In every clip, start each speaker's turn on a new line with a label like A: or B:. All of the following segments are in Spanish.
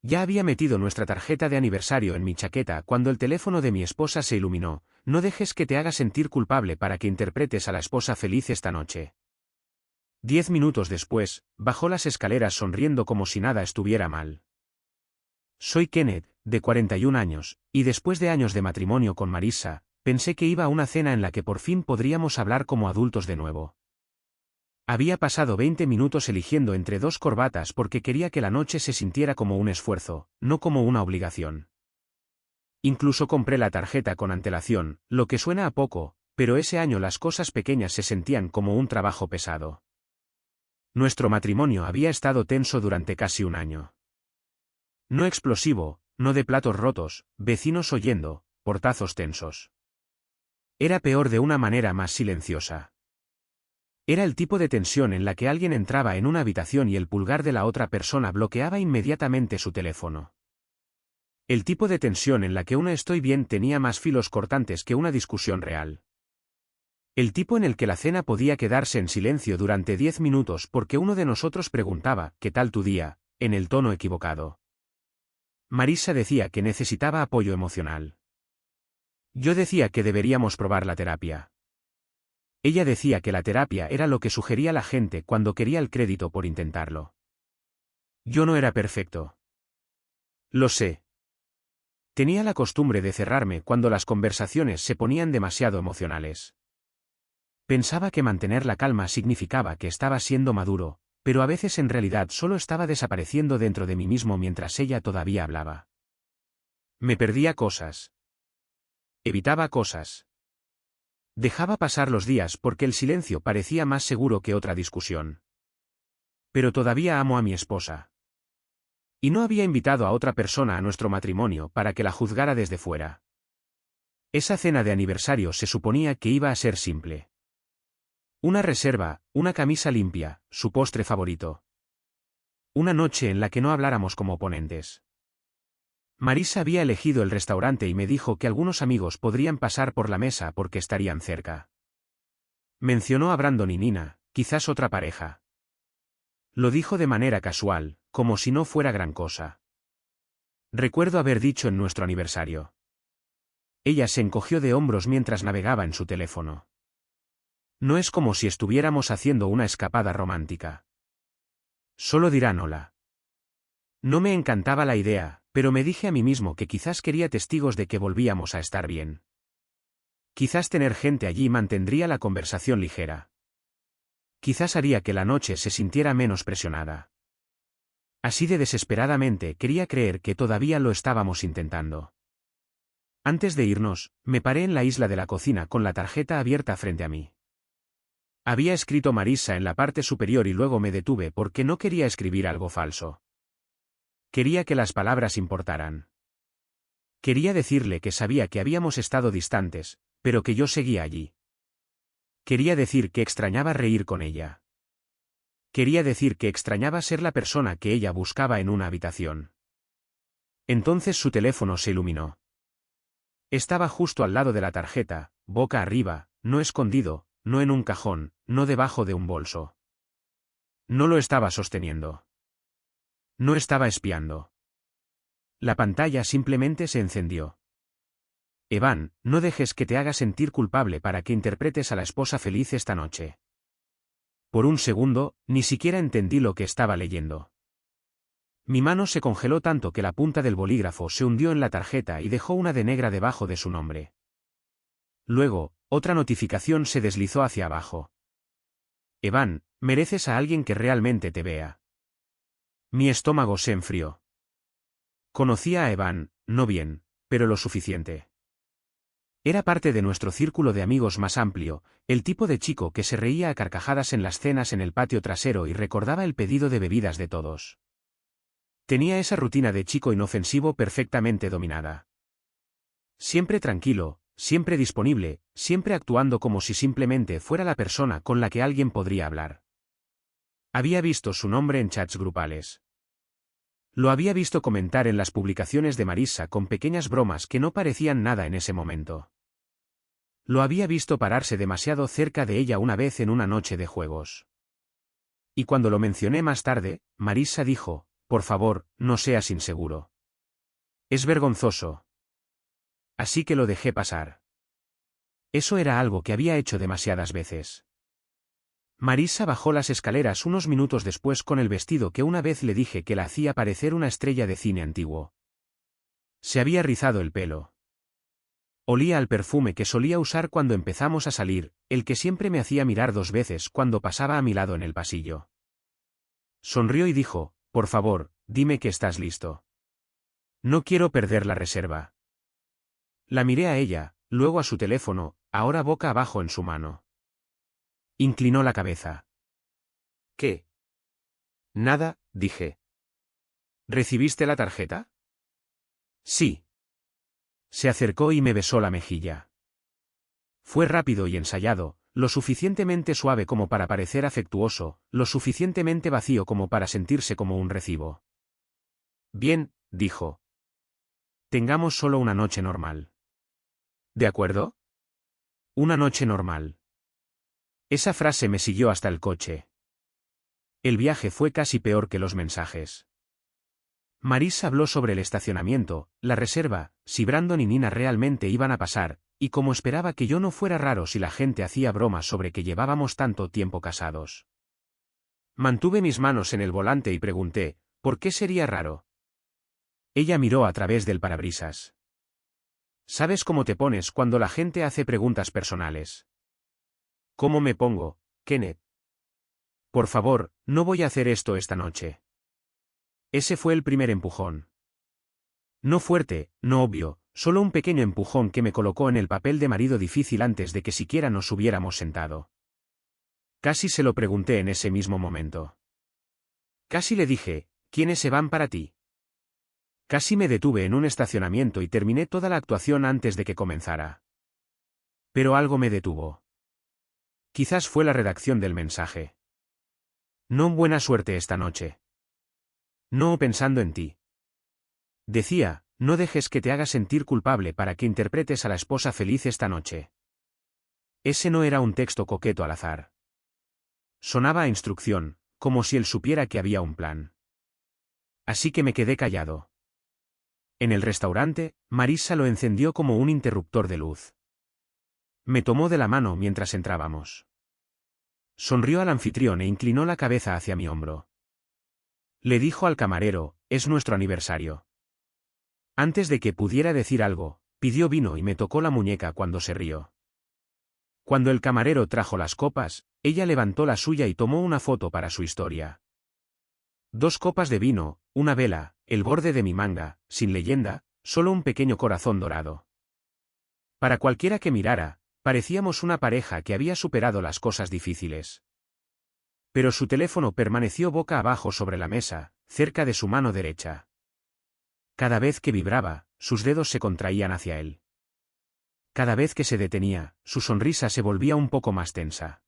A: Ya había metido nuestra tarjeta de aniversario en mi chaqueta cuando el teléfono de mi esposa se iluminó. No dejes que te haga sentir culpable para que interpretes a la esposa feliz esta noche. 10 minutos después, bajó las escaleras sonriendo como si nada estuviera mal. Soy Kenneth, de 41 años, y después de años de matrimonio con Marissa, pensé que iba a una cena en la que por fin podríamos hablar como adultos de nuevo. Había pasado 20 minutos eligiendo entre dos corbatas porque quería que la noche se sintiera como un esfuerzo, no como una obligación. Incluso compré la tarjeta con antelación, lo que suena a poco, pero ese año las cosas pequeñas se sentían como un trabajo pesado. Nuestro matrimonio había estado tenso durante casi un año. No explosivo, no de platos rotos, vecinos oyendo, portazos tensos. Era peor de una manera más silenciosa. Era el tipo de tensión en la que alguien entraba en una habitación y el pulgar de la otra persona bloqueaba inmediatamente su teléfono. El tipo de tensión en la que un estoy bien tenía más filos cortantes que una discusión real. El tipo en el que la cena podía quedarse en silencio durante 10 minutos porque uno de nosotros preguntaba, ¿qué tal tu día?, en el tono equivocado. Marissa decía que necesitaba apoyo emocional. Yo decía que deberíamos probar la terapia. Ella decía que la terapia era lo que sugería la gente cuando quería el crédito por intentarlo. Yo no era perfecto. Lo sé. Tenía la costumbre de cerrarme cuando las conversaciones se ponían demasiado emocionales. Pensaba que mantener la calma significaba que estaba siendo maduro, pero a veces en realidad solo estaba desapareciendo dentro de mí mismo mientras ella todavía hablaba. Me perdía cosas. Evitaba cosas. Dejaba pasar los días porque el silencio parecía más seguro que otra discusión. Pero todavía amo a mi esposa. Y no había invitado a otra persona a nuestro matrimonio para que la juzgara desde fuera. Esa cena de aniversario se suponía que iba a ser simple. Una reserva, una camisa limpia, su postre favorito. Una noche en la que no habláramos como oponentes. Marissa había elegido el restaurante y me dijo que algunos amigos podrían pasar por la mesa porque estarían cerca. Mencionó a Brandon y Nina, quizás otra pareja. Lo dijo de manera casual, como si no fuera gran cosa. Recuerdo haber dicho en nuestro aniversario. Ella se encogió de hombros mientras navegaba en su teléfono. No es como si estuviéramos haciendo una escapada romántica. Solo dirán hola. No me encantaba la idea, pero me dije a mí mismo que quizás quería testigos de que volvíamos a estar bien. Quizás tener gente allí mantendría la conversación ligera. Quizás haría que la noche se sintiera menos presionada. Así de desesperadamente quería creer que todavía lo estábamos intentando. Antes de irnos, me paré en la isla de la cocina con la tarjeta abierta frente a mí. Había escrito Marissa en la parte superior y luego me detuve porque no quería escribir algo falso. Quería que las palabras importaran. Quería decirle que sabía que habíamos estado distantes, pero que yo seguía allí. Quería decir que extrañaba reír con ella. Quería decir que extrañaba ser la persona que ella buscaba en una habitación. Entonces su teléfono se iluminó. Estaba justo al lado de la tarjeta, boca arriba, no escondido, no en un cajón, no debajo de un bolso. No lo estaba sosteniendo. No estaba espiando. La pantalla simplemente se encendió. Evan, no dejes que te haga sentir culpable para que interpretes a la esposa feliz esta noche. Por un segundo, ni siquiera entendí lo que estaba leyendo. Mi mano se congeló tanto que la punta del bolígrafo se hundió en la tarjeta y dejó una D negra debajo de su nombre. Luego, otra notificación se deslizó hacia abajo. Evan, mereces a alguien que realmente te vea. Mi estómago se enfrió. Conocía a Evan, no bien, pero lo suficiente. Era parte de nuestro círculo de amigos más amplio, el tipo de chico que se reía a carcajadas en las cenas en el patio trasero y recordaba el pedido de bebidas de todos. Tenía esa rutina de chico inofensivo perfectamente dominada. Siempre tranquilo, siempre disponible, siempre actuando como si simplemente fuera la persona con la que alguien podría hablar. Había visto su nombre en chats grupales. Lo había visto comentar en las publicaciones de Marissa con pequeñas bromas que no parecían nada en ese momento. Lo había visto pararse demasiado cerca de ella una vez en una noche de juegos. Y cuando lo mencioné más tarde, Marissa dijo, por favor, no seas inseguro. Es vergonzoso. Así que lo dejé pasar. Eso era algo que había hecho demasiadas veces. Marisa bajó las escaleras unos minutos después con el vestido que una vez le dije que la hacía parecer una estrella de cine antiguo. Se había rizado el pelo. Olía al perfume que solía usar cuando empezamos a salir, el que siempre me hacía mirar 2 veces cuando pasaba a mi lado en el pasillo. Sonrió y dijo, por favor, dime que estás listo. No quiero perder la reserva. La miré a ella, luego a su teléfono, ahora boca abajo en su mano. Inclinó la cabeza. ¿Qué? Nada, dije. ¿Recibiste la tarjeta? Sí. Se acercó y me besó la mejilla. Fue rápido y ensayado, lo suficientemente suave como para parecer afectuoso, lo suficientemente vacío como para sentirse como un recibo. Bien, dijo. Tengamos solo una noche normal. ¿De acuerdo? Una noche normal. Esa frase me siguió hasta el coche. El viaje fue casi peor que los mensajes. Marisa habló sobre el estacionamiento, la reserva, si Brandon y Nina realmente iban a pasar, y como esperaba que yo no fuera raro si la gente hacía bromas sobre que llevábamos tanto tiempo casados. Mantuve mis manos en el volante y pregunté, ¿por qué sería raro? Ella miró a través del parabrisas. ¿Sabes cómo te pones cuando la gente hace preguntas personales? ¿Cómo me pongo, Kenneth? Por favor, no voy a hacer esto esta noche. Ese fue el primer empujón. No fuerte, no obvio, solo un pequeño empujón que me colocó en el papel de marido difícil antes de que siquiera nos hubiéramos sentado. Casi se lo pregunté en ese mismo momento. Casi le dije, ¿quiénes se van para ti? Casi me detuve en un estacionamiento y terminé toda la actuación antes de que comenzara. Pero algo me detuvo. Quizás fue la redacción del mensaje. No buena suerte esta noche. No pensando en ti. Decía, no dejes que te haga sentir culpable para que interpretes a la esposa feliz esta noche. Ese no era un texto coqueto al azar. Sonaba a instrucción, como si él supiera que había un plan. Así que me quedé callado. En el restaurante, Marisa lo encendió como un interruptor de luz. Me tomó de la mano mientras entrábamos. Sonrió al anfitrión e inclinó la cabeza hacia mi hombro. Le dijo al camarero, es nuestro aniversario. Antes de que pudiera decir algo, pidió vino y me tocó la muñeca cuando se rió. Cuando el camarero trajo las copas, ella levantó la suya y tomó una foto para su historia. 2 copas de vino, una vela, el borde de mi manga, sin leyenda, solo un pequeño corazón dorado. Para cualquiera que mirara, parecíamos una pareja que había superado las cosas difíciles. Pero su teléfono permaneció boca abajo sobre la mesa, cerca de su mano derecha. Cada vez que vibraba, sus dedos se contraían hacia él. Cada vez que se detenía, su sonrisa se volvía un poco más tensa.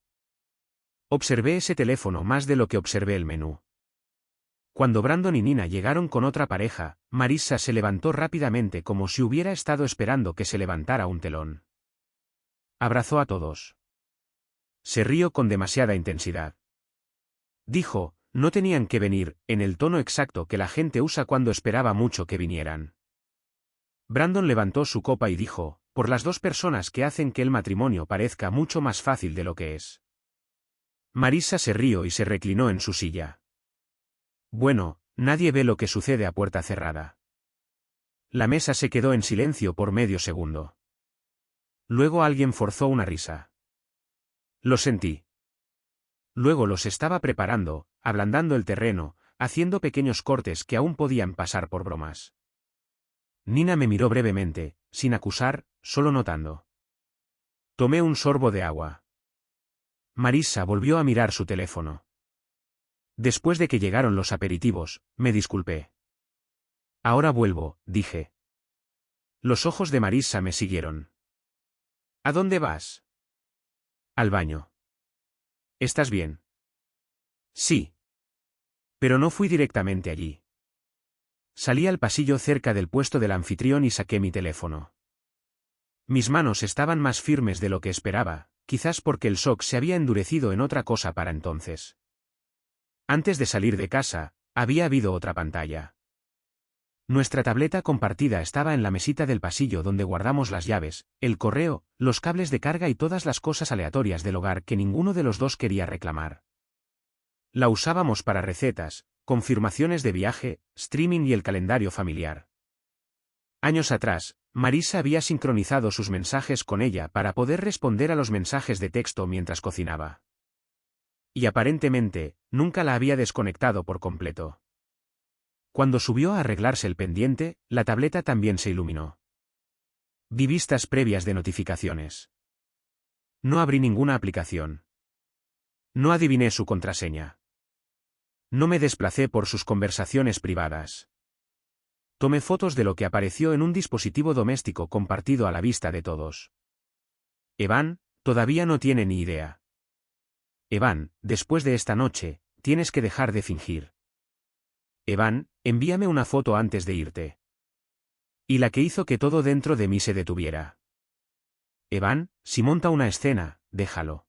A: Observé ese teléfono más de lo que observé el menú. Cuando Brandon y Nina llegaron con otra pareja, Marisa se levantó rápidamente como si hubiera estado esperando que se levantara un telón. Abrazó a todos. Se rió con demasiada intensidad. Dijo, no tenían que venir, en el tono exacto que la gente usa cuando esperaba mucho que vinieran. Brandon levantó su copa y dijo, por las 2 personas que hacen que el matrimonio parezca mucho más fácil de lo que es. Marisa se rió y se reclinó en su silla. Bueno, nadie ve lo que sucede a puerta cerrada. La mesa se quedó en silencio por medio segundo. Luego alguien forzó una risa. Lo sentí. Luego los estaba preparando, ablandando el terreno, haciendo pequeños cortes que aún podían pasar por bromas. Nina me miró brevemente, sin acusar, solo notando. Tomé un sorbo de agua. Marisa volvió a mirar su teléfono. Después de que llegaron los aperitivos, me disculpé. Ahora vuelvo, dije. Los ojos de Marisa me siguieron. ¿A dónde vas? Al baño. ¿Estás bien? Sí. Pero no fui directamente allí. Salí al pasillo cerca del puesto del anfitrión y saqué mi teléfono. Mis manos estaban más firmes de lo que esperaba, quizás porque el shock se había endurecido en otra cosa para entonces. Antes de salir de casa, Había habido otra pantalla. Nuestra tableta compartida estaba en la mesita del pasillo donde guardamos las llaves, el correo, los cables de carga y todas las cosas aleatorias del hogar que ninguno de los dos quería reclamar. La usábamos para recetas, confirmaciones de viaje, streaming y el calendario familiar. Años atrás, Marisa había sincronizado sus mensajes con ella para poder responder a los mensajes de texto mientras cocinaba. Y aparentemente, nunca la había desconectado por completo. Cuando subió a arreglarse el pendiente, la tableta también se iluminó. Vi vistas previas de notificaciones. No abrí ninguna aplicación. No adiviné su contraseña. No me desplacé por sus conversaciones privadas. Tomé fotos de lo que apareció en un dispositivo doméstico compartido a la vista de todos. Evan, todavía no tiene ni idea. Evan, después de esta noche, tienes que dejar de fingir. Evan, envíame una foto antes de irte. Y la que hizo que todo dentro de mí se detuviera. Evan, si monta una escena, déjalo.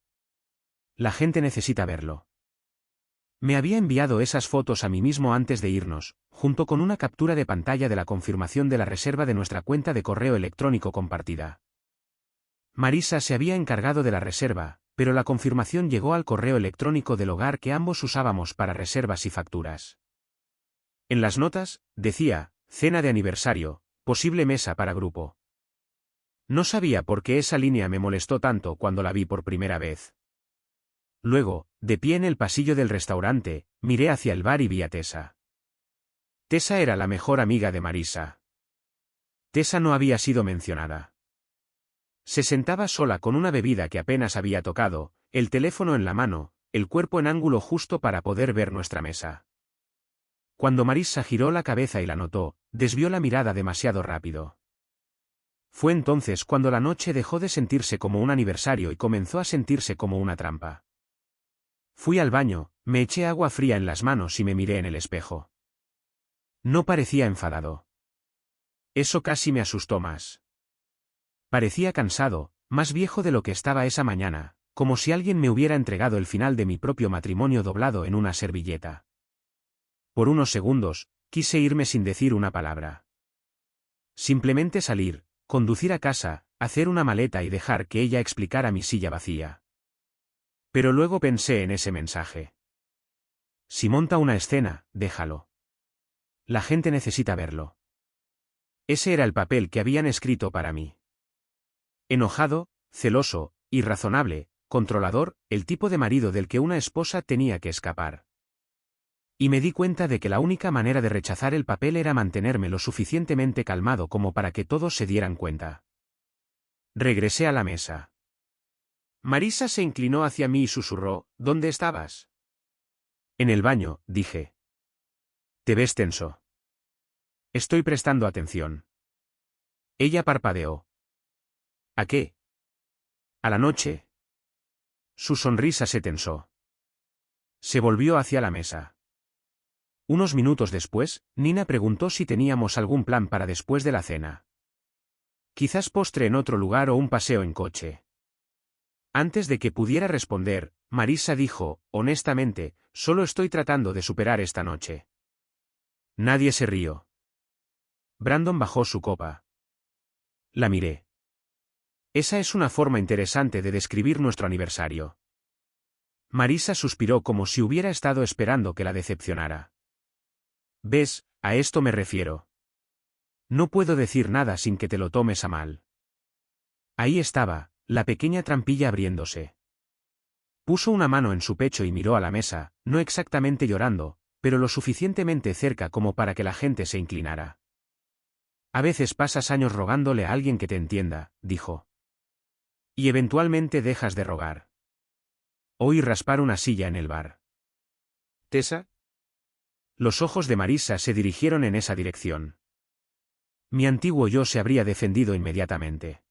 A: La gente necesita verlo. Me había enviado esas fotos a mí mismo antes de irnos, junto con una captura de pantalla de la confirmación de la reserva de nuestra cuenta de correo electrónico compartida. Marisa se había encargado de la reserva, pero la confirmación llegó al correo electrónico del hogar que ambos usábamos para reservas y facturas. En las notas, decía, cena de aniversario, posible mesa para grupo. No sabía por qué esa línea me molestó tanto cuando la vi por primera vez. Luego, de pie en el pasillo del restaurante, miré hacia el bar y vi a Tessa. Tessa era la mejor amiga de Marisa. Tessa no había sido mencionada. Se sentaba sola con una bebida que apenas había tocado, el teléfono en la mano, el cuerpo en ángulo justo para poder ver nuestra mesa. Cuando Marisa giró la cabeza y la notó, desvió la mirada demasiado rápido. Fue entonces cuando la noche dejó de sentirse como un aniversario y comenzó a sentirse como una trampa. Fui al baño, me eché agua fría en las manos y me miré en el espejo. No parecía enfadado. Eso casi me asustó más. Parecía cansado, más viejo de lo que estaba esa mañana, como si alguien me hubiera entregado el final de mi propio matrimonio doblado en una servilleta. Por unos segundos, quise irme sin decir una palabra. Simplemente salir, conducir a casa, hacer una maleta y dejar que ella explicara mi silla vacía. Pero luego pensé en ese mensaje. Si monta una escena, déjalo. La gente necesita verlo. Ese era el papel que habían escrito para mí. Enojado, celoso, irrazonable, controlador, el tipo de marido del que una esposa tenía que escapar. Y me di cuenta de que la única manera de rechazar el papel era mantenerme lo suficientemente calmado como para que todos se dieran cuenta. Regresé a la mesa. Marisa se inclinó hacia mí y susurró, ¿dónde estabas? En el baño, dije. Te ves tenso. Estoy prestando atención. Ella parpadeó. ¿A qué? A la noche. Su sonrisa se tensó. Se volvió hacia la mesa. Unos minutos después, Nina preguntó si teníamos algún plan para después de la cena. Quizás postre en otro lugar o un paseo en coche. Antes de que pudiera responder, Marisa dijo, honestamente, solo estoy tratando de superar esta noche. Nadie se rió. Brandon bajó su copa. La miré. Esa es una forma interesante de describir nuestro aniversario. Marisa suspiró como si hubiera estado esperando que la decepcionara. ¿Ves? A esto me refiero. No puedo decir nada sin que te lo tomes a mal. Ahí estaba, la pequeña trampilla abriéndose. Puso una mano en su pecho y miró a la mesa, no exactamente llorando, pero lo suficientemente cerca como para que la gente se inclinara. A veces pasas años rogándole a alguien que te entienda, dijo. Y eventualmente dejas de rogar. Oí raspar una silla en el bar. ¿Tessa? Los ojos de Marisa se dirigieron en esa dirección. Mi antiguo yo se habría defendido inmediatamente.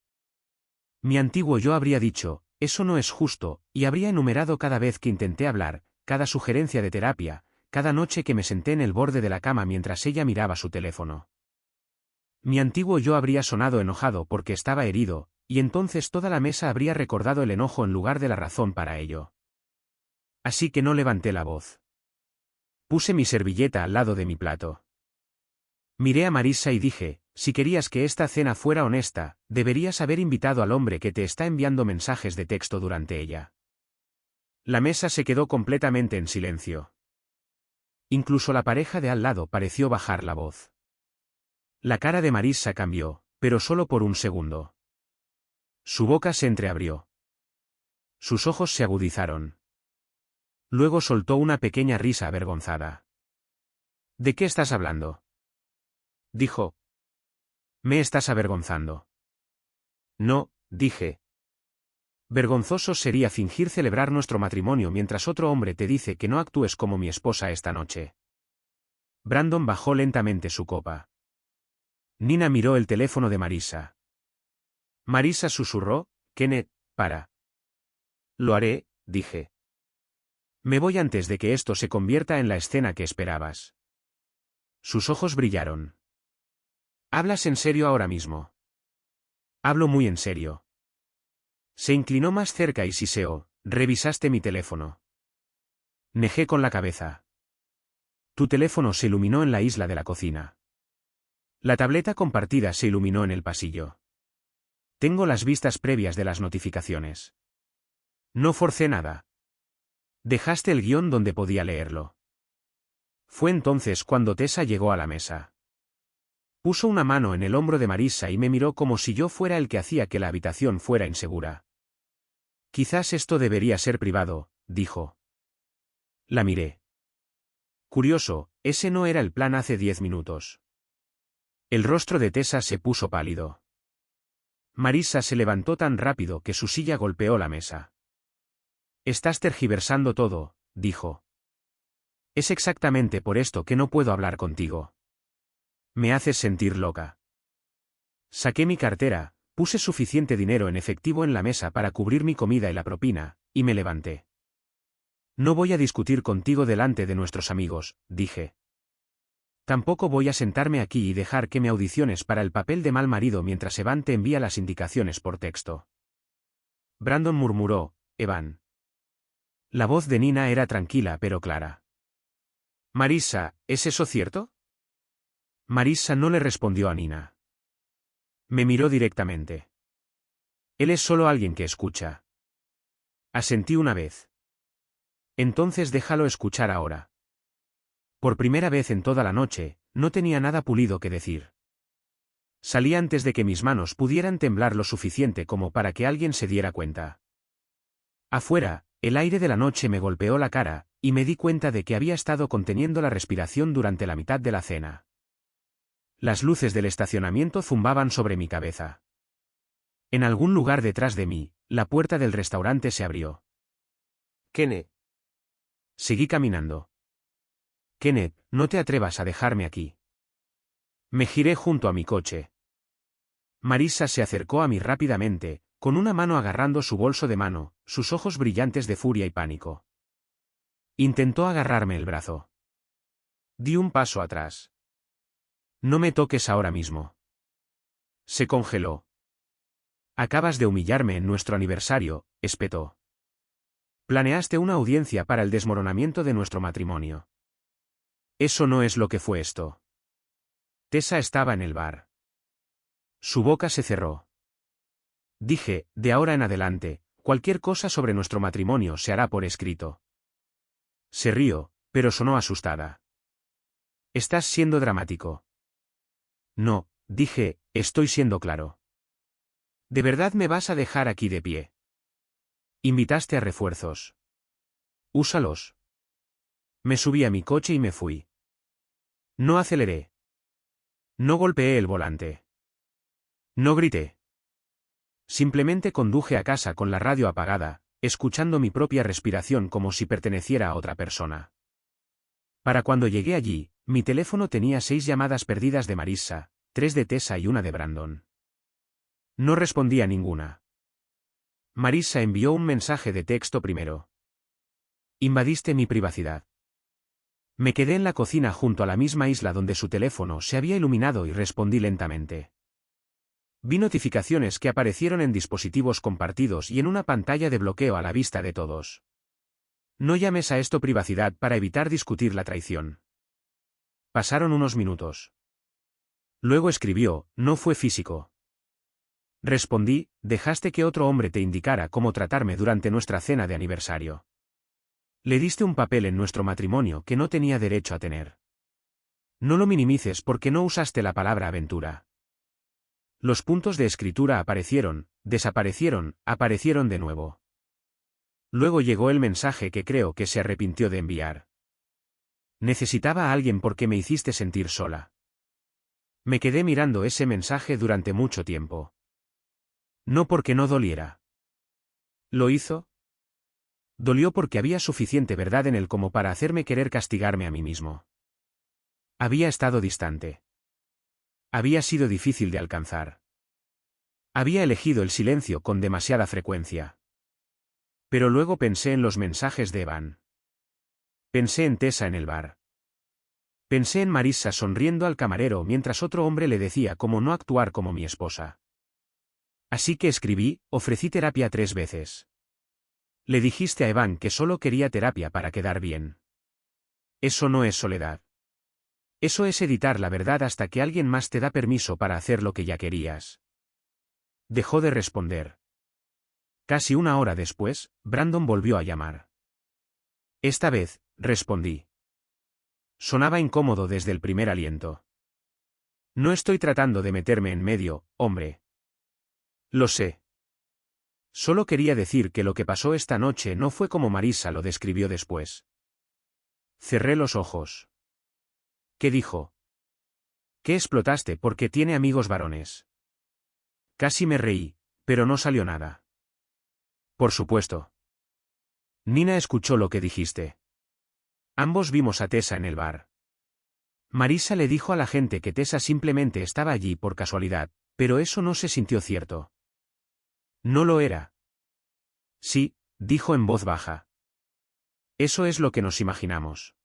A: Mi antiguo yo habría dicho, eso no es justo, y habría enumerado cada vez que intenté hablar, cada sugerencia de terapia, cada noche que me senté en el borde de la cama mientras ella miraba su teléfono. Mi antiguo yo habría sonado enojado porque estaba herido, y entonces toda la mesa habría recordado el enojo en lugar de la razón para ello. Así que no levanté la voz. Puse mi servilleta al lado de mi plato. Miré a Marissa y dije, si querías que esta cena fuera honesta, deberías haber invitado al hombre que te está enviando mensajes de texto durante ella. La mesa se quedó completamente en silencio. Incluso la pareja de al lado pareció bajar la voz. La cara de Marissa cambió, pero solo por un segundo. Su boca se entreabrió. Sus ojos se agudizaron. Luego soltó una pequeña risa avergonzada. ¿De qué estás hablando?, dijo. Me estás avergonzando. No, dije. Vergonzoso sería fingir celebrar nuestro matrimonio mientras otro hombre te dice que no actúes como mi esposa esta noche. Brandon bajó lentamente su copa. Nina miró el teléfono de Marissa. Marissa susurró, Kenneth, para. Lo haré, dije. Me voy antes de que esto se convierta en la escena que esperabas. Sus ojos brillaron. ¿Hablas en serio ahora mismo? Hablo muy en serio. Se inclinó más cerca y siseó, ¿revisaste mi teléfono? Negé con la cabeza. Tu teléfono se iluminó en la isla de la cocina. La tableta compartida se iluminó en el pasillo. Tengo las vistas previas de las notificaciones. No forcé nada. Dejaste el guión donde podía leerlo. Fue entonces cuando Tessa llegó a la mesa. Puso una mano en el hombro de Marissa y me miró como si yo fuera el que hacía que la habitación fuera insegura. Quizás esto debería ser privado, dijo. La miré. Curioso, ese no era el plan hace 10 minutos. El rostro de Tessa se puso pálido. Marissa se levantó tan rápido que su silla golpeó la mesa. Estás tergiversando todo, dijo. Es exactamente por esto que no puedo hablar contigo. Me haces sentir loca. Saqué mi cartera, puse suficiente dinero en efectivo en la mesa para cubrir mi comida y la propina, y me levanté. No voy a discutir contigo delante de nuestros amigos, dije. Tampoco voy a sentarme aquí y dejar que me audiciones para el papel de mal marido mientras Evan te envía las indicaciones por texto. Brandon murmuró, Evan. La voz de Nina era tranquila pero clara. Marissa, ¿es eso cierto? Marissa no le respondió a Nina. Me miró directamente. Él es solo alguien que escucha. Asentí una vez. Entonces déjalo escuchar ahora. Por primera vez en toda la noche, no tenía nada pulido que decir. Salí antes de que mis manos pudieran temblar lo suficiente como para que alguien se diera cuenta. Afuera, el aire de la noche me golpeó la cara, y me di cuenta de que había estado conteniendo la respiración durante la mitad de la cena. Las luces del estacionamiento zumbaban sobre mi cabeza. En algún lugar detrás de mí, la puerta del restaurante se abrió. Kenneth. Seguí caminando. Kenneth, no te atrevas a dejarme aquí. Me giré junto a mi coche. Marissa se acercó a mí rápidamente, con una mano agarrando su bolso de mano, sus ojos brillantes de furia y pánico. Intentó agarrarme el brazo. Di un paso atrás. No me toques ahora mismo. Se congeló. Acabas de humillarme en nuestro aniversario, espetó. Planeaste una audiencia para el desmoronamiento de nuestro matrimonio. Eso no es lo que fue esto. Tessa estaba en el bar. Su boca se cerró. Dije, de ahora en adelante, cualquier cosa sobre nuestro matrimonio se hará por escrito. Se rió, pero sonó asustada. Estás siendo dramático. No, dije, estoy siendo claro. ¿De verdad me vas a dejar aquí de pie? Invitaste a refuerzos. Úsalos. Me subí a mi coche y me fui. No aceleré. No golpeé el volante. No grité. Simplemente conduje a casa con la radio apagada, escuchando mi propia respiración como si perteneciera a otra persona. Para cuando llegué allí, mi teléfono tenía 6 llamadas perdidas de Marissa, 3 de Tessa y una de Brandon. No respondí a ninguna. Marissa envió un mensaje de texto primero. Invadiste mi privacidad. Me quedé en la cocina junto a la misma isla donde su teléfono se había iluminado y respondí lentamente. Vi notificaciones que aparecieron en dispositivos compartidos y en una pantalla de bloqueo a la vista de todos. No llames a esto privacidad para evitar discutir la traición. Pasaron unos minutos. Luego escribió, no fue físico. Respondí, dejaste que otro hombre te indicara cómo tratarme durante nuestra cena de aniversario. Le diste un papel en nuestro matrimonio que no tenía derecho a tener. No lo minimices porque no usaste la palabra aventura. Los puntos de escritura aparecieron, desaparecieron, aparecieron de nuevo. Luego llegó el mensaje que creo que se arrepintió de enviar. Necesitaba a alguien porque me hiciste sentir sola. Me quedé mirando ese mensaje durante mucho tiempo. No porque no doliera. ¿Lo hizo? Dolió porque había suficiente verdad en él como para hacerme querer castigarme a mí mismo. Había estado distante. Había sido difícil de alcanzar. Había elegido el silencio con demasiada frecuencia. Pero luego pensé en los mensajes de Evan. Pensé en Tessa en el bar. Pensé en Marissa sonriendo al camarero mientras otro hombre le decía cómo no actuar como mi esposa. Así que escribí, ofrecí terapia 3 veces. Le dijiste a Evan que solo quería terapia para quedar bien. Eso no es soledad. Eso es editar la verdad hasta que alguien más te da permiso para hacer lo que ya querías. Dejó de responder. Casi una hora después, Brandon volvió a llamar. Esta vez, respondí. Sonaba incómodo desde el primer aliento. No estoy tratando de meterme en medio, hombre. Lo sé. Solo quería decir que lo que pasó esta noche no fue como Marissa lo describió después. Cerré los ojos. ¿Qué dijo? ¿Qué explotaste porque tiene amigos varones? Casi me reí, pero no salió nada. Por supuesto. Nina escuchó lo que dijiste. Ambos vimos a Tessa en el bar. Marissa le dijo a la gente que Tessa simplemente estaba allí por casualidad, pero eso no se sintió cierto. No lo era. Sí, dijo en voz baja. Eso es lo que nos imaginamos.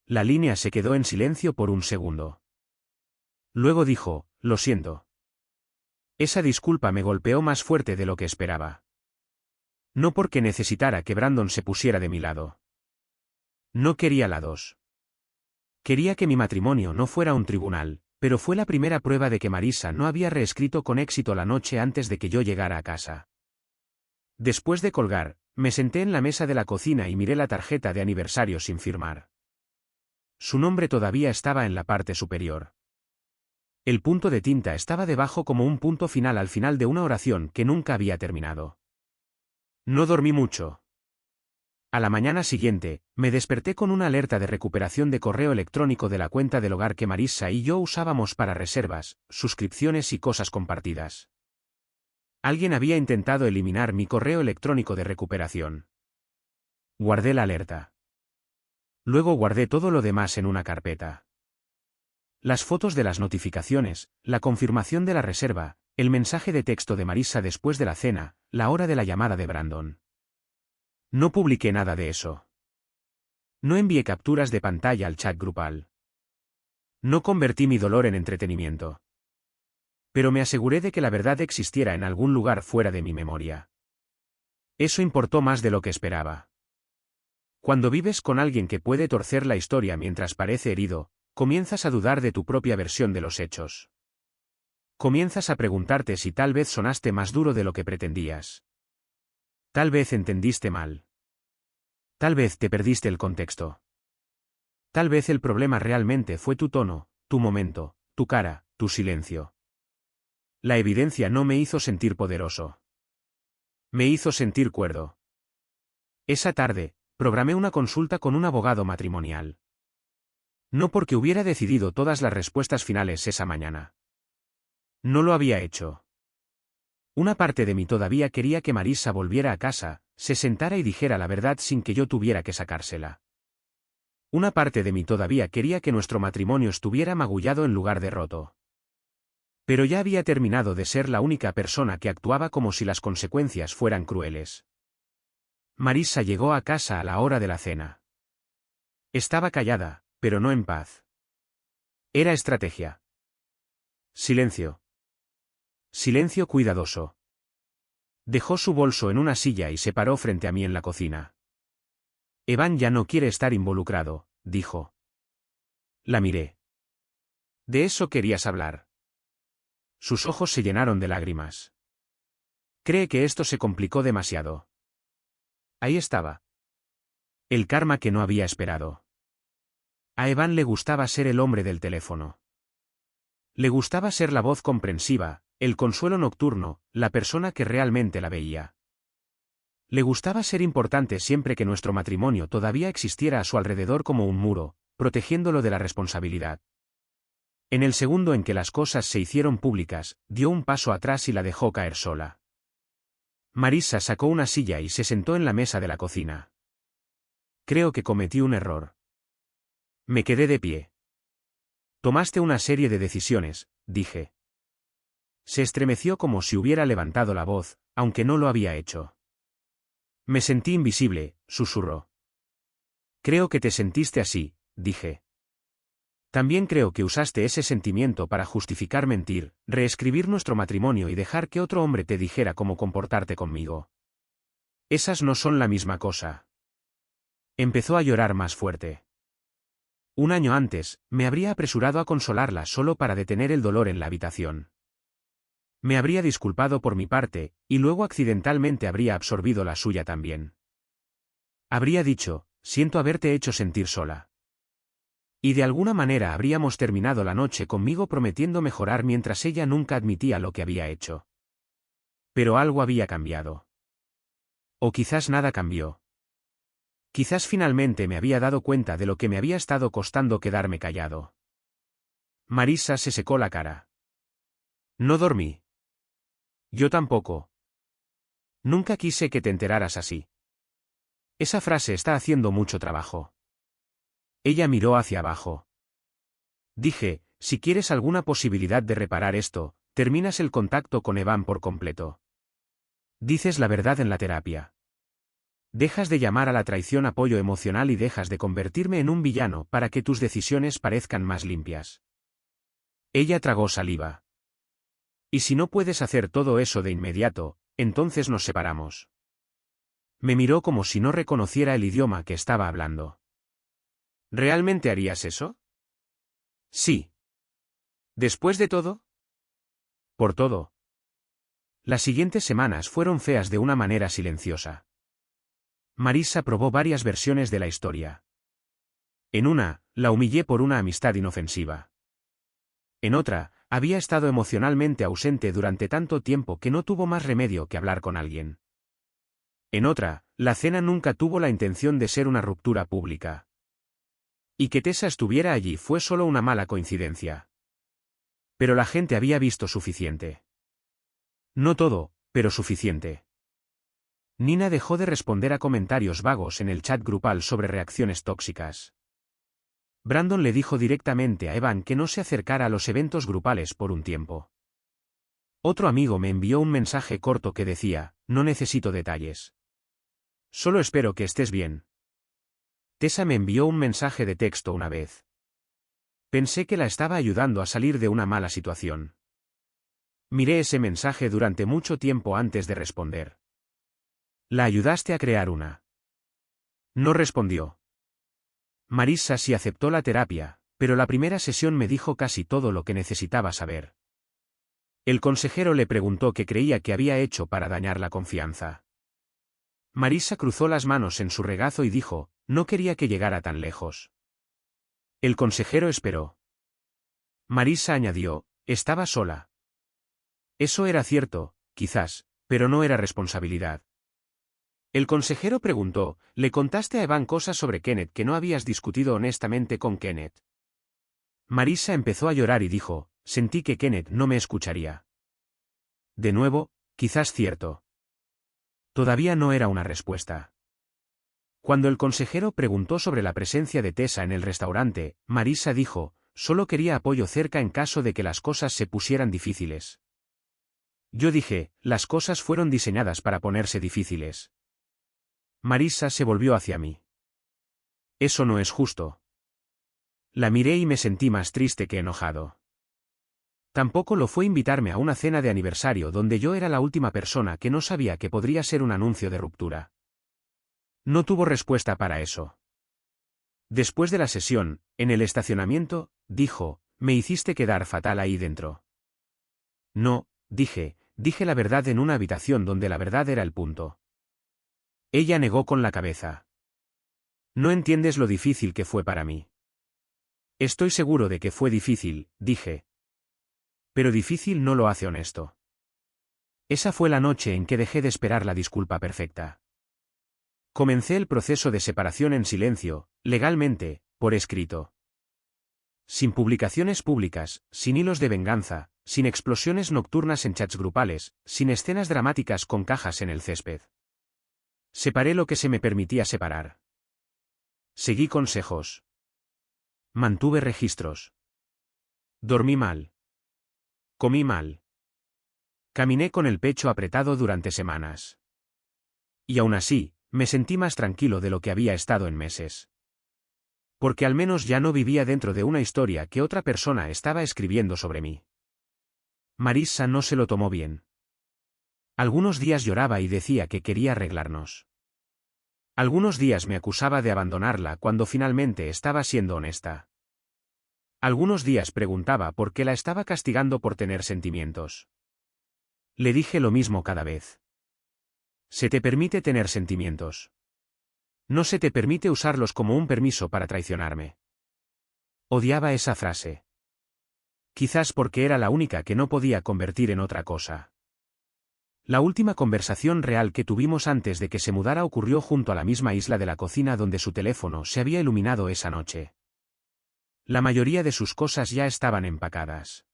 A: La línea se quedó en silencio por un segundo. Luego dijo, lo siento. Esa disculpa me golpeó más fuerte de lo que esperaba. No porque necesitara que Brandon se pusiera de mi lado. No quería lados. Quería que mi matrimonio no fuera un tribunal, pero fue la primera prueba de que Marissa no había reescrito con éxito la noche antes de que yo llegara a casa. Después de colgar, me senté en la mesa de la cocina y miré la tarjeta de aniversario sin firmar. Su nombre todavía estaba en la parte superior. El punto de tinta estaba debajo como un punto final al final de una oración que nunca había terminado. No dormí mucho. A la mañana siguiente, me desperté con una alerta de recuperación de correo electrónico de la cuenta del hogar que Marissa y yo usábamos para reservas, suscripciones y cosas compartidas. Alguien había intentado eliminar mi correo electrónico de recuperación. Guardé la alerta. Luego guardé todo lo demás en una carpeta. Las fotos de las notificaciones, la confirmación de la reserva, el mensaje de texto de Marissa después de la cena, la hora de la llamada de Brandon. No publiqué nada de eso. No envié capturas de pantalla al chat grupal. No convertí mi dolor en entretenimiento. Pero me aseguré de que la verdad existiera en algún lugar fuera de mi memoria. Eso importó más de lo que esperaba. Cuando vives con alguien que puede torcer la historia mientras parece herido, comienzas a dudar de tu propia versión de los hechos. Comienzas a preguntarte si tal vez sonaste más duro de lo que pretendías. Tal vez entendiste mal. Tal vez te perdiste el contexto. Tal vez el problema realmente fue tu tono, tu momento, tu cara, tu silencio. La evidencia no me hizo sentir poderoso. Me hizo sentir cuerdo. Esa tarde, programé una consulta con un abogado matrimonial. No porque hubiera decidido todas las respuestas finales esa mañana. No lo había hecho. Una parte de mí todavía quería que Marissa volviera a casa, se sentara y dijera la verdad sin que yo tuviera que sacársela. Una parte de mí todavía quería que nuestro matrimonio estuviera magullado en lugar de roto. Pero ya había terminado de ser la única persona que actuaba como si las consecuencias fueran crueles. Marissa llegó a casa a la hora de la cena. Estaba callada, pero no en paz. Era estrategia. Silencio. Silencio cuidadoso. Dejó su bolso en una silla y se paró frente a mí en la cocina. Evan ya no quiere estar involucrado, dijo. La miré. ¿De eso querías hablar? Sus ojos se llenaron de lágrimas. Cree que esto se complicó demasiado. Ahí estaba. El karma que no había esperado. A Evan le gustaba ser el hombre del teléfono. Le gustaba ser la voz comprensiva, el consuelo nocturno, la persona que realmente la veía. Le gustaba ser importante siempre que nuestro matrimonio todavía existiera a su alrededor como un muro, protegiéndolo de la responsabilidad. En el segundo en que las cosas se hicieron públicas, dio un paso atrás y la dejó caer sola. Marisa sacó una silla y se sentó en la mesa de la cocina. Creo que cometí un error. Me quedé de pie. Tomaste una serie de decisiones, dije. Se estremeció como si hubiera levantado la voz, aunque no lo había hecho. Me sentí invisible, susurró. Creo que te sentiste así, dije. También creo que usaste ese sentimiento para justificar mentir, reescribir nuestro matrimonio y dejar que otro hombre te dijera cómo comportarte conmigo. Esas no son la misma cosa. Empezó a llorar más fuerte. Un año antes, me habría apresurado a consolarla solo para detener el dolor en la habitación. Me habría disculpado por mi parte, y luego accidentalmente habría absorbido la suya también. Habría dicho, siento haberte hecho sentir sola. Y de alguna manera habríamos terminado la noche conmigo prometiendo mejorar mientras ella nunca admitía lo que había hecho. Pero algo había cambiado. O quizás nada cambió. Quizás finalmente me había dado cuenta de lo que me había estado costando quedarme callado. Marisa se secó la cara. No dormí. Yo tampoco. Nunca quise que te enteraras así. Esa frase está haciendo mucho trabajo. Ella miró hacia abajo. Dije, si quieres alguna posibilidad de reparar esto, terminas el contacto con Evan por completo. Dices la verdad en la terapia. Dejas de llamar a la traición apoyo emocional y dejas de convertirme en un villano para que tus decisiones parezcan más limpias. Ella tragó saliva. Y si no puedes hacer todo eso de inmediato, entonces nos separamos. Me miró como si no reconociera el idioma que estaba hablando. ¿Realmente harías eso? Sí. ¿Después de todo? Por todo. Las siguientes semanas fueron feas de una manera silenciosa. Marisa probó varias versiones de la historia. En una, la humillé por una amistad inofensiva. En otra, había estado emocionalmente ausente durante tanto tiempo que no tuvo más remedio que hablar con alguien. En otra, la cena nunca tuvo la intención de ser una ruptura pública. Y que Tessa estuviera allí fue solo una mala coincidencia. Pero la gente había visto suficiente. No todo, pero suficiente. Nina dejó de responder a comentarios vagos en el chat grupal sobre reacciones tóxicas. Brandon le dijo directamente a Evan que no se acercara a los eventos grupales por un tiempo. Otro amigo me envió un mensaje corto que decía, no necesito detalles. Solo espero que estés bien. Tessa me envió un mensaje de texto una vez. Pensé que la estaba ayudando a salir de una mala situación. Miré ese mensaje durante mucho tiempo antes de responder. ¿La ayudaste a crear una? No respondió. Marisa sí aceptó la terapia, pero la primera sesión me dijo casi todo lo que necesitaba saber. El consejero le preguntó qué creía que había hecho para dañar la confianza. Marisa cruzó las manos en su regazo y dijo, no quería que llegara tan lejos. El consejero esperó. Marisa añadió, estaba sola. Eso era cierto, quizás, pero no era responsabilidad. El consejero preguntó, ¿le contaste a Evan cosas sobre Kenneth que no habías discutido honestamente con Kenneth? Marisa empezó a llorar y dijo, sentí que Kenneth no me escucharía. De nuevo, quizás cierto. Todavía no era una respuesta. Cuando el consejero preguntó sobre la presencia de Tessa en el restaurante, Marisa dijo, solo quería apoyo cerca en caso de que las cosas se pusieran difíciles. Yo dije, las cosas fueron diseñadas para ponerse difíciles. Marisa se volvió hacia mí. Eso no es justo. La miré y me sentí más triste que enojado. Tampoco lo fue invitarme a una cena de aniversario donde yo era la última persona que no sabía que podría ser un anuncio de ruptura. No tuvo respuesta para eso. Después de la sesión, en el estacionamiento, dijo, me hiciste quedar fatal ahí dentro. No, dije la verdad en una habitación donde la verdad era el punto. Ella negó con la cabeza. No entiendes lo difícil que fue para mí. Estoy seguro de que fue difícil, dije. Pero difícil no lo hace honesto. Esa fue la noche en que dejé de esperar la disculpa perfecta. Comencé el proceso de separación en silencio, legalmente, por escrito. Sin publicaciones públicas, sin hilos de venganza, sin explosiones nocturnas en chats grupales, sin escenas dramáticas con cajas en el césped. Separé lo que se me permitía separar. Seguí consejos. Mantuve registros. Dormí mal. Comí mal. Caminé con el pecho apretado durante semanas. Y aún así, me sentí más tranquilo de lo que había estado en meses. Porque al menos ya no vivía dentro de una historia que otra persona estaba escribiendo sobre mí. Marissa no se lo tomó bien. Algunos días lloraba y decía que quería arreglarnos. Algunos días me acusaba de abandonarla cuando finalmente estaba siendo honesta. Algunos días preguntaba por qué la estaba castigando por tener sentimientos. Le dije lo mismo cada vez. Se te permite tener sentimientos. No se te permite usarlos como un permiso para traicionarme. Odiaba esa frase. Quizás porque era la única que no podía convertir en otra cosa. La última conversación real que tuvimos antes de que se mudara ocurrió junto a la misma isla de la cocina donde su teléfono se había iluminado esa noche. La mayoría de sus cosas ya estaban empacadas.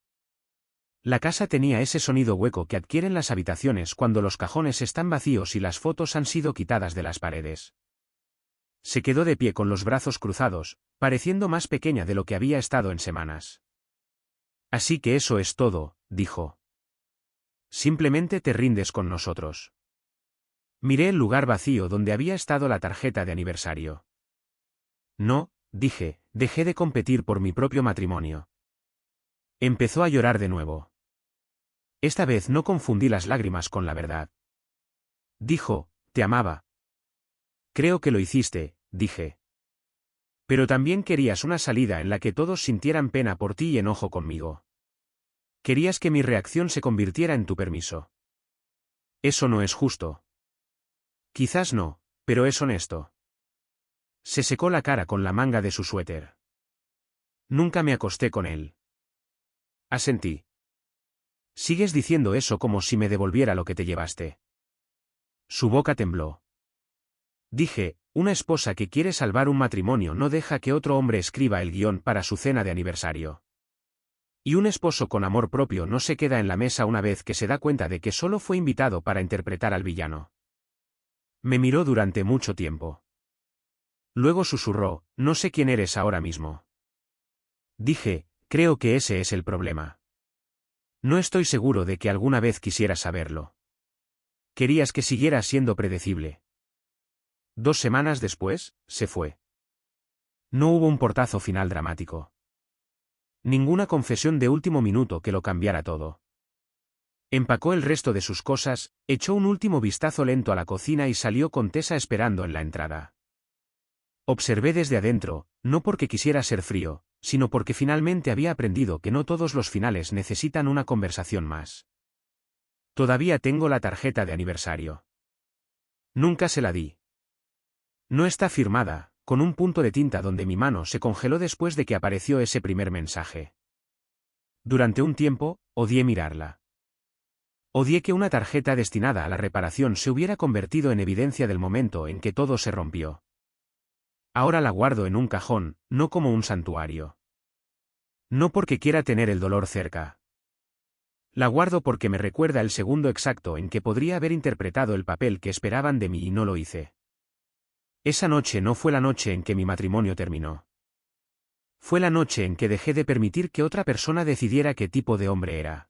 A: La casa tenía ese sonido hueco que adquieren las habitaciones cuando los cajones están vacíos y las fotos han sido quitadas de las paredes. Se quedó de pie con los brazos cruzados, pareciendo más pequeña de lo que había estado en semanas. Así que eso es todo, dijo. Simplemente te rindes con nosotros. Miré el lugar vacío donde había estado la tarjeta de aniversario. No, dije, dejé de competir por mi propio matrimonio. Empezó a llorar de nuevo. Esta vez no confundí las lágrimas con la verdad. Dijo, te amaba. Creo que lo hiciste, dije. Pero también querías una salida en la que todos sintieran pena por ti y enojo conmigo. Querías que mi reacción se convirtiera en tu permiso. Eso no es justo. Quizás no, pero es honesto. Se secó la cara con la manga de su suéter. Nunca me acosté con él. Asentí. Sigues diciendo eso como si me devolviera lo que te llevaste. Su boca tembló. Dije, una esposa que quiere salvar un matrimonio no deja que otro hombre escriba el guión para su cena de aniversario. Y un esposo con amor propio no se queda en la mesa una vez que se da cuenta de que solo fue invitado para interpretar al villano. Me miró durante mucho tiempo. Luego susurró, no sé quién eres ahora mismo. Dije, creo que ese es el problema. No estoy seguro de que alguna vez quisieras saberlo. Querías que siguiera siendo predecible. 2 semanas después, se fue. No hubo un portazo final dramático. Ninguna confesión de último minuto que lo cambiara todo. Empacó el resto de sus cosas, echó un último vistazo lento a la cocina y salió con Tessa esperando en la entrada. Observé desde adentro, no porque quisiera ser frío, sino porque finalmente había aprendido que no todos los finales necesitan una conversación más. Todavía tengo la tarjeta de aniversario. Nunca se la di. No está firmada, con un punto de tinta donde mi mano se congeló después de que apareció ese primer mensaje. Durante un tiempo, odié mirarla. Odié que una tarjeta destinada a la reparación se hubiera convertido en evidencia del momento en que todo se rompió. Ahora la guardo en un cajón, no como un santuario. No porque quiera tener el dolor cerca. La guardo porque me recuerda el segundo exacto en que podría haber interpretado el papel que esperaban de mí y no lo hice. Esa noche no fue la noche en que mi matrimonio terminó. Fue la noche en que dejé de permitir que otra persona decidiera qué tipo de hombre era.